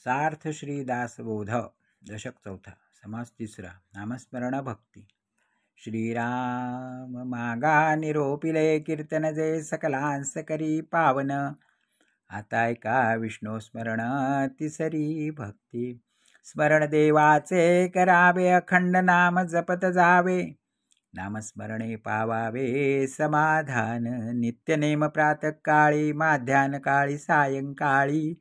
सार्थ श्री दासबोध दशक चौथा समास तिसरा नामस्मरण भक्ती. श्रीराम मागा निरोपिले कीर्तन जे सकलांस करी पावन. आता ऐका विष्णू स्मरण तिसरी भक्ती. स्मरण देवाचे करावे अखंड नाम जपत जावे. नामस्मरणे पावावे समाधान. नित्यनेम प्रातःकाळी माध्यान काळी सायंकाळी.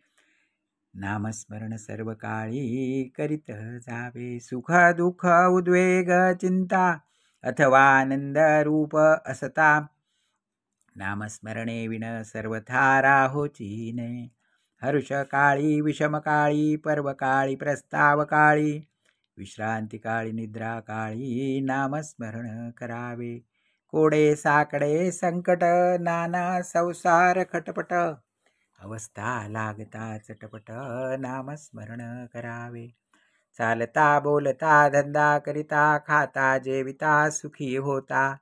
नामस्मरण सर्व काळी करीत जावे. सुख दुःख उद्वेग चिंता अथवा आनंद रूप असता. नामस्मरणे विण सर्वथा राहोची नये. हर्ष काळी विषम काळी पर्व काळी प्रस्ताव काळी. विश्रांती काळी निद्रा काळी नामस्मरण करावे. कोडे साकडे संकट नाना संसार खटपट. अवस्था लागता चटपट नामस्मरण करावे. चालता बोलता धंदा करिता खाता जेविता सुखी होता.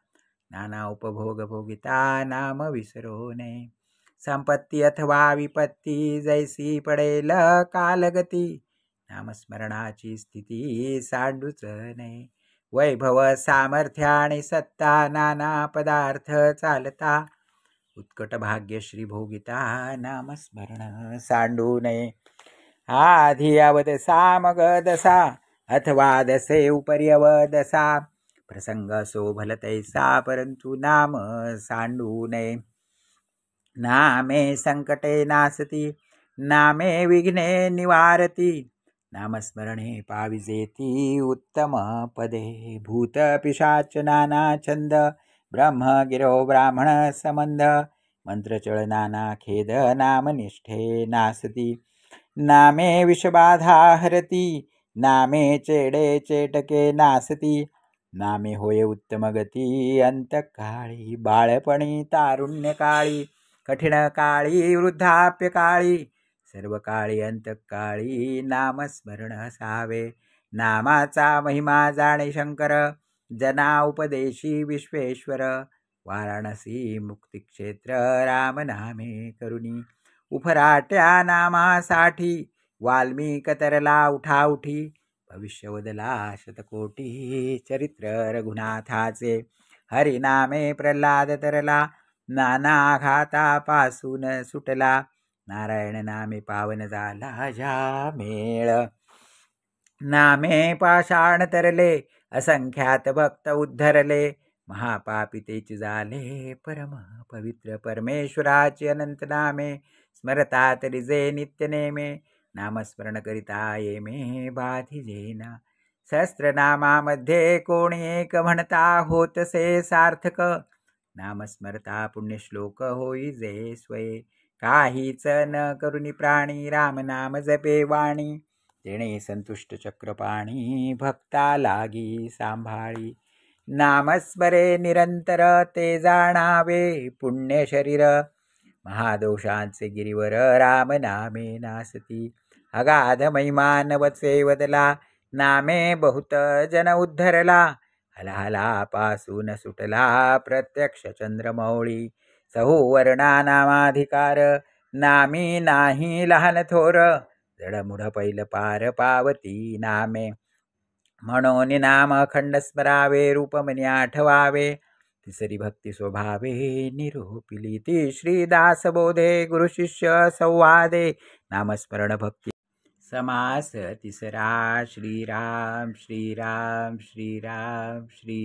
नाना उपभोग भोगिता नाम विसरो नये. संपत्ती अथवा विपत्ती जैसी पडेल कालगती. नामस्मरणाची स्थिती सांडूच नये. वैभव सामर्थ्य आणि सत्ता नाना पदार्थ चालता. उत्कट भाग्यश्री भोगिता नामस्मरण सांडू नये. आधी अवद सामग दसा अथवा दसे उपरी अवदसा. प्रसंग शोभल तैसा परंतु नाम सांडू नये. नामे संकटे नासती नामे विघ्ने निवारती. नामस्मरणे पाविजेती उत्तम पदे. भूत पिशाच नाना छंद ब्रह्म गिरो ब्राह्मण संबंध. मंत्रचळ नाना खेद नामनिष्ठे नासती. नामे विषबाधा हरती नामे चेडे चेटके नासती. नामे होय उत्तम गती अंतकाळी. बाळपणी तारुण्य काळी कठीण काळी वृद्धाप्य काळी. सर्व काळी अंतकाळी नामस्मरण असावे. नामाचा महिमा जाणे शंकर जना उपदेशी विश्वेश्वर. वाराणसी मुक्तिक्षेत्र रामनामे करुणी. उफराट्या नामासाठी वाल्मिक तरला उठाउठी. भविष्य वदला शतकोटी चरित्र रघुनाथाचे. हरिनामे प्रल्हाद तरला नाना आघातापासून सुटला. नारायण नामे पावन झाला ज्या मेळ. नामे पाषाण तरले असंख्यात भक्त उद्धरले. महापापी तेच झाले परम पवित्र. परमेश्वराची अनंत नामे स्मरता तरी जे नित्य नेमे. नामस्मरण करिता येमे बाधिजेना. सहस्त्रनामामध्ये कोणी एक म्हणता होतसे सार्थक. नामस्मरता पुण्यश्लोक होई जे स्वये. काहीच न करुणी प्राणी रामनाम जपे वाणी. तेणे संतुष्ट चक्रपाणी भक्ता लागी सांभाळी. नामस्मरे निरंतर ते जाणावे पुण्य शरीर. महादोषांचे गिरीवर रामनामे नासती. अगाध महिमा नवचे वदला नामे बहुत जन उद्धरला. हलाहलापासून सुटला प्रत्यक्ष चंद्रमौळी. सहुवर्णा नामाधिकार नामी नाही लहान थोर. जडमुढ पैल पार पावती नामे. म्हणून नाम अखंड स्मरावे रूपमनी आठवावे. तिसरी भक्ती स्वभावे निरूपिली ती श्रीदास बोधे. गुरु शिष्य संवादे नामस्मरण भक्ती. समास तिसरा श्रीराम श्रीराम श्रीराम श्री